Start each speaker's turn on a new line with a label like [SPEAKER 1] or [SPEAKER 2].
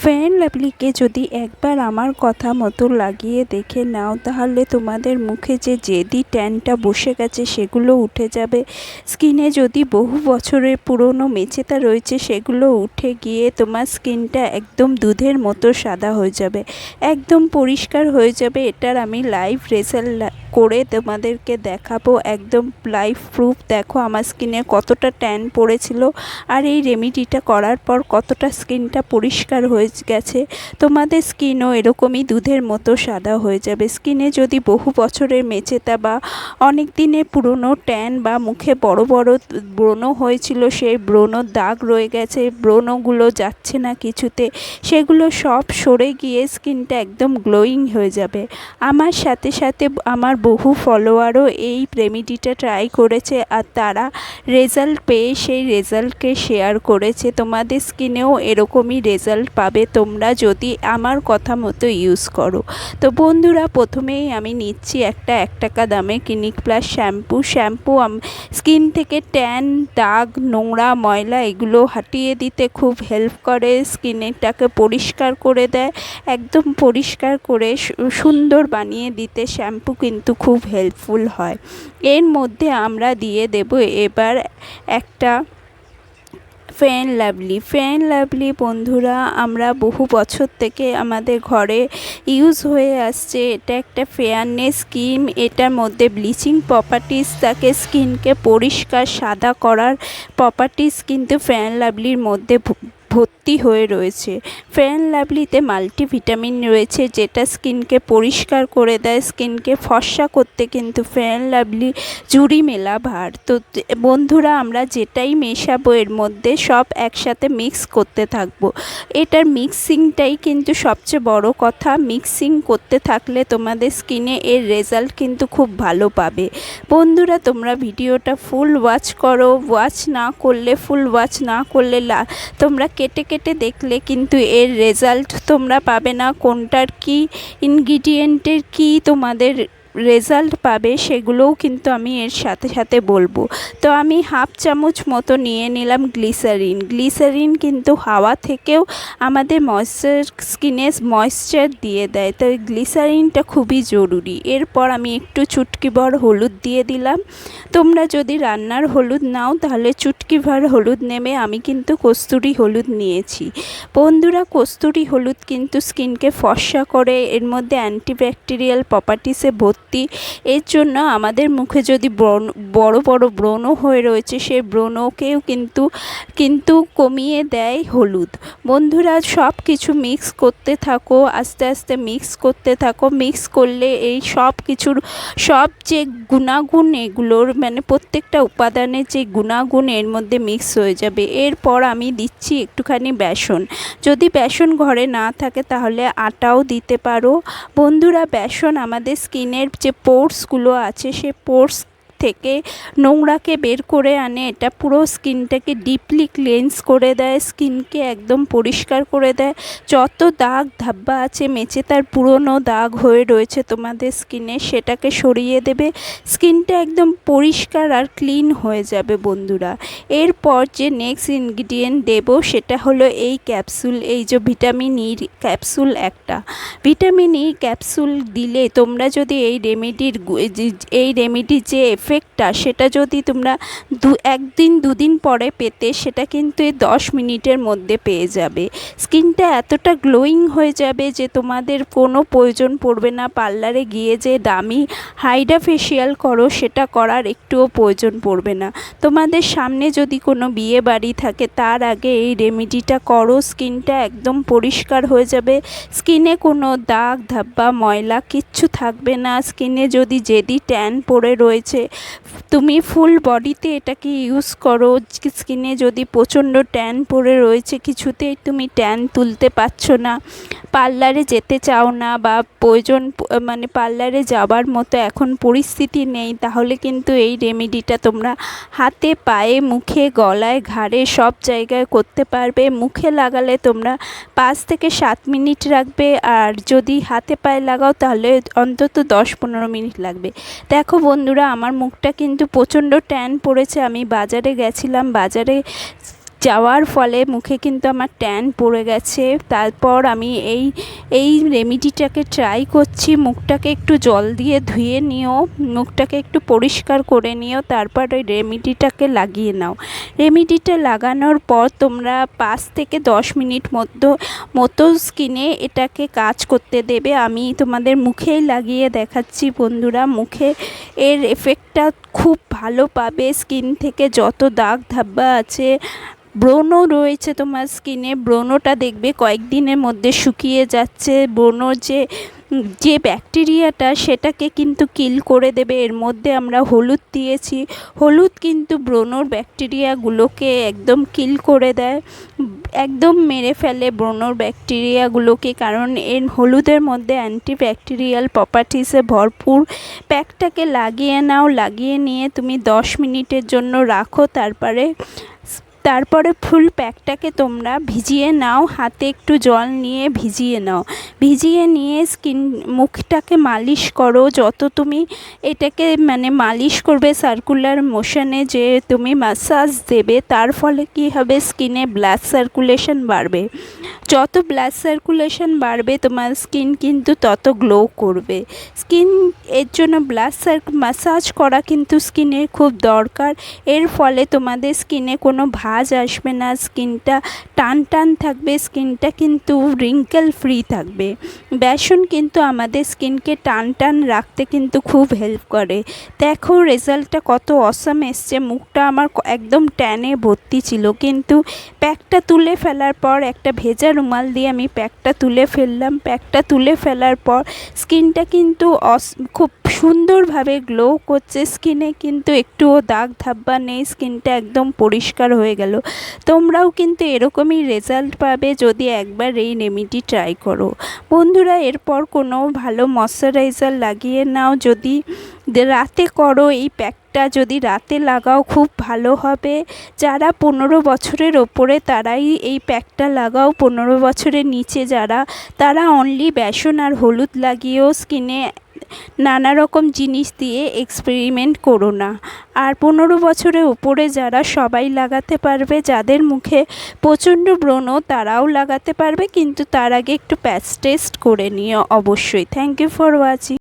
[SPEAKER 1] Fair and লাভলিকে যদি একবার আমার কথা মতো লাগিয়ে দেখে নাও তাহলে তোমাদের মুখে যে জেদি ট্যানটা বসে গেছে সেগুলো উঠে যাবে। স্কিনে যদি বহু বছরের পুরনো মেচেতা রয়েছে সেগুলো উঠে গিয়ে তোমার স্কিনটা একদম দুধের মতো সাদা হয়ে যাবে, একদম পরিষ্কার হয়ে যাবে। এটার আমি লাইভ রেজাল্ট করে তোমাদেরকে দেখাবো, একদম লাইভ প্রুফ। দেখো আমার স্কিনে কতটা ট্যান পড়েছিল আর এই রেমেডিটা করার পর কতটা স্কিনটা পরিষ্কার হয়ে গেছে। তোমাদের স্কিনও এরকমই দুধের মতো সাদা হয়ে যাবে। স্কিনে যদি বহু বছরের মেচেতা বা অনেক দিনের পুরনো ট্যান বা মুখে বড় বড় ব্রণ হয়েছিল, সেই ব্রণর দাগ রয়ে গেছে, ব্রণগুলো যাচ্ছে না কিছুতে, সেগুলো সব সরে গিয়ে স্কিনটা একদম গ্লোয়িং হয়ে যাবে। আমার সাথে সাথে আমার বহু ফলোয়ারও এই রেমেডিটা ট্রাই করেছে আর তারা রেজাল্ট পেয়ে সেই রেজাল্টকে শেয়ার করেছে। তোমাদের স্কিনেও এরকমই রেজাল্ট পাবে তোমরা যদি আমার কথা মতো ইউজ করো। তো বন্ধুরা, প্রথমেই আমি নিচ্ছি একটা 1 টাকা দামে ক্লিনিক প্লাস শ্যাম্পু। স্কিন থেকে ট্যান, দাগ, নোংরা, ময়লা এগুলো হটিয়ে দিতে খুব হেল্প করে, স্কিনটাকে পরিষ্কার করে দেয়, একদম পরিষ্কার করে সুন্দর বানিয়ে দিতে শ্যাম্পু কিন্তু খুব হেল্পফুল হয়। এর মধ্যে আমরা দিয়ে দেব এবার একটা ফেয়ার অ্যান্ড লাভলি। বন্ধুরা, আমরা বহু বছর থেকে আমাদের ঘরে ইউজ হয়ে আসছে। এটা একটা ফেয়ারনেস ক্রিম, এটার মধ্যে ব্লিচিং প্রপার্টিস থাকে, স্কিনকে পরিষ্কার সাদা করার প্রপার্টিস কিন্তু ফেয়ার অ্যান্ড লাভলির মধ্যে ভর্তি হয়ে রয়েছে। ফেয়ার অ্যান্ড লাভলিতে মাল্টিভিটামিন রয়েছে যেটা স্কিনকে পরিষ্কার করে দেয়, স্কিনকে ফর্সা করতে কিন্তু ফেয়ার অ্যান্ড লাভলি জুড়ি মেলা ভার। তো বন্ধুরা, আমরা যেটাই মেশাবো এর মধ্যে সব একসাথে মিক্স করতে থাকবো। এটার মিক্সিংটাই কিন্তু সবচেয়ে বড় কথা। মিক্সিং করতে থাকলে তোমাদের স্কিনে এর রেজাল্ট কিন্তু খুব ভালো পাবে। বন্ধুরা, তোমরা ভিডিওটা ফুল ওয়াচ করো, ফুল ওয়াচ না করলে তোমরা কেটে কেটে দেখলে কিন্তু এর রেজাল্ট তোমরা পাবে না। কোনটার কি ইনগ্রিডিয়েন্টের কি তোমাদের রেজাল্ট পাবে সেগুলোও কিন্তু আমি এর সাথে সাথে বলবো। তো আমি 1/2 চামচ মতো নিয়ে নিলাম গ্লিসারিন কিন্তু হাওয়া থেকেও আমাদের স্কিনে ময়েশ্চার দিয়ে দেয়, তো গ্লিসারিনটা খুবই জরুরি। এরপর আমি একটু চুটকিভর হলুদ দিয়ে দিলাম। তোমরা যদি রান্নার হলুদ নাও তাহলে চুটকিভর হলুদ নেবে, আমি কিন্তু কস্তুরি হলুদ নিয়েছি। বন্ধুরা, কস্তুরি হলুদ কিন্তু স্কিনকে ফর্সা করে, এর মধ্যে অ্যান্টিব্যাকটেরিয়াল প্রপার্টিসে ভর্তি। এর জন্য আমাদের মুখে যদি বড় বড় ব্রণ হয়ে রয়েছে সেই ব্রণকেও কিন্তু কমিয়ে দেয় হলুদ। বন্ধুরা, সব কিছু মিক্স করতে থাকো, আস্তে আস্তে মিক্স করতে থাকো। মিক্স করলে এই সব কিছুর সব যে গুণাগুণ এগুলোর মানে প্রত্যেকটা উপাদানের যে গুণাগুণ এর মধ্যে মিক্স হয়ে যাবে। এরপর আমি দিচ্ছি একটুখানি বেসন। যদি বেসন ঘরে না থাকে তাহলে আটাও দিতে পারো। বন্ধুরা, বেসন আমাদের স্কিনের যে পোর্সগুলো আছে সে পোর্স থেকে নোংরাকে বের করে আনে। এটা পুরো স্কিনটাকে ডিপলি ক্লিনস করে দেয়, স্কিনকে একদম পরিষ্কার করে দেয়। যত দাগ ধাব্বা আছে, মেচেতার পুরনো দাগ হয়ে রয়েছে তোমাদের স্কিনে, সেটাকে সরিয়ে দেবে। স্কিনটা একদম পরিষ্কার আর ক্লিন হয়ে যাবে। বন্ধুরা, এরপর যে নেক্সট ইনগ্রিডিয়েন্ট দেব সেটা হলো এই ক্যাপসুল, এই যে ভিটামিন ই ক্যাপসুল। একটা ভিটামিন ই ক্যাপসুল দিলে তোমরা যদি এই রেমেডির যে এফেক্টটা সেটা যদি তোমরা 1 দিন 2 দিন পরে পেতে, সেটা কিন্তু 10 মিনিটের মধ্যে পেয়ে যাবে। স্কিনটা এতটা গ্লোয়িং হয়ে যাবে যে তোমাদের কোনো প্রয়োজন পড়বে না পার্লারে গিয়ে যে দামি হাইড্রা ফেসিয়াল করো, সেটা করার একটুও প্রয়োজন পড়বে না। তোমাদের সামনে যদি কোনো বিয়ে বাড়ি থাকে তার আগে এই রেমেডিটা করো, স্কিনটা একদম পরিষ্কার হয়ে যাবে। স্কিনে কোনো দাগ ধাব্বা ময়লা কিচ্ছু থাকবে না। স্কিনে যদি জেদি ট্যান পড়ে রয়েছে, তুমি ফুল বডিতে এটাকে ইউজ করো। স্কিনে যদি প্রচণ্ড ট্যান পড়ে রয়েছে, কিছুতেই তুমি ট্যান তুলতে পারছো না, পার্লারে যেতে চাও না বা পার্লারে যাবার মতো এখন পরিস্থিতি নেই, তাহলে কিন্তু এই রেমেডিটা তোমরা হাতে, পায়ে, মুখে, গলায়, ঘাড়ে সব জায়গায় করতে পারবে। মুখে লাগালে তোমরা 5 থেকে 7 মিনিট রাখবে, আর যদি হাতে পায়ে লাগাও তাহলে অন্তত 10-15 মিনিট লাগবে। দেখো বন্ধুরা, আমার মুখটা কিন্তু প্রচণ্ড ট্যান পড়েছে। আমি বাজারে গেছিলাম, বাজারে যাওয়ার ফলে মুখে কিন্তু আমার ট্যান পড়ে গেছে। তারপর আমি এই রেমেডিটাকে ট্রাই করছি। মুখটাকে একটু জল দিয়ে ধুয়ে নিও, মুখটাকে একটু পরিষ্কার করে নিও, তারপর ওই রেমেডিটাকে লাগিয়ে নাও। রেমেডিটা লাগানোর পর তোমরা 5 থেকে 10 মিনিট মতো স্কিনে এটাকে কাজ করতে দেবে। আমি তোমাদের মুখেই লাগিয়ে দেখাচ্ছি বন্ধুরা, মুখে এর এফেক্টটা খুব ভালো পাবে। স্কিন থেকে যত দাগ ধাব্বা আছে, ব্রণ রয়েছে তোমার স্কিনে, ব্রণটা দেখবে কয়েকদিনের মধ্যে শুকিয়ে যাচ্ছে। ব্রণর যে ব্যাকটেরিয়াটা সেটাকে কিন্তু কিল করে দেবে। এর মধ্যে আমরা হলুদ দিয়েছি, হলুদ কিন্তু ব্রণর ব্যাকটেরিয়াগুলোকে একদম কিল করে দেয়, একদম মেরে ফেলে ব্রণর ব্যাকটেরিয়াগুলোকে, কারণ এর হলুদের মধ্যে অ্যান্টিব্যাকটেরিয়াল প্রপার্টিসে ভরপুর। প্যাকটাকে লাগিয়ে নাও, লাগিয়ে নিয়ে তুমি 10 মিনিটের জন্য রাখো। তারপরে ফুল প্যাকটাকে তোমরা ভিজিয়ে নাও, হাতে একটু জল নিয়ে ভিজিয়ে নাও। ভিজিয়ে নিয়ে মুখটাকে মালিশ করো। যত তুমি এটাকে মালিশ করবে সার্কুলার মোশনে, যে তুমি ম্যাসাজ দেবে, তার ফলে কি হবে, স্কিনে ব্লাড সার্কুলেশন বাড়বে। যত ব্লাড সার্কুলেশন বাড়বে তোমার স্কিন কিন্তু তত গ্লো করবে। এর জন্য ম্যাসাজ করা কিন্তু স্কিনের খুব দরকার। এর ফলে তোমাদের স্কিনে কোনো ভাঁজ আসবে না, স্কিনটা টান টান থাকবে, স্কিনটা কিন্তু রিঙ্কেল ফ্রি থাকবে। বেসন কিন্তু আমাদের স্কিনকে টান টান রাখতে কিন্তু খুব হেল্প করে। দেখো রেজাল্টটা কত অসাম এসছে। মুখটা আমার একদম ট্যানে ভর্তি ছিল, কিন্তু প্যাকটা তুলে ফেলার পর একটা ভেজা রুমাল দিয়ে আমি প্যাকটা তুলে ফেললাম। প্যাকটা তুলে ফেলার পর স্কিনটা কিন্তু খুব সুন্দরভাবে গ্লো করছে। স্কিনে কিন্তু একটুও দাগ ধাব্বা নেই, স্কিনটা একদম পরিষ্কার হয়ে গেল। তোমরাও কিন্তু এরকমই রেজাল্ট পাবে যদি একবার এই রেমেডি ট্রাই করো বন্ধুরা। এরপর কোনো ভালো ময়শ্চারাইজার লাগিয়ে নাও। যদি রাতে করো, এই প্যাকটা যদি রাতে লাগাও খুব ভালো হবে। যারা 15 বছরের ওপরে তারাই এই প্যাকটা লাগাও। 15 বছরের নিচে তারা অনলি বেসন আর হলুদ লাগিয়েও স্কিনে নানা রকম জিনিস দিয়ে এক্সপেরিমেন্ট করো না। আর 15 বছরের উপরে যারা, সবাই লাগাতে পারবে। যাদের মুখে প্রচণ্ড ব্রণ তারাও লাগাতে পারবে, কিন্তু তার আগে একটু প্যাচ টেস্ট করে নিও অবশ্যই। Thank you for watching.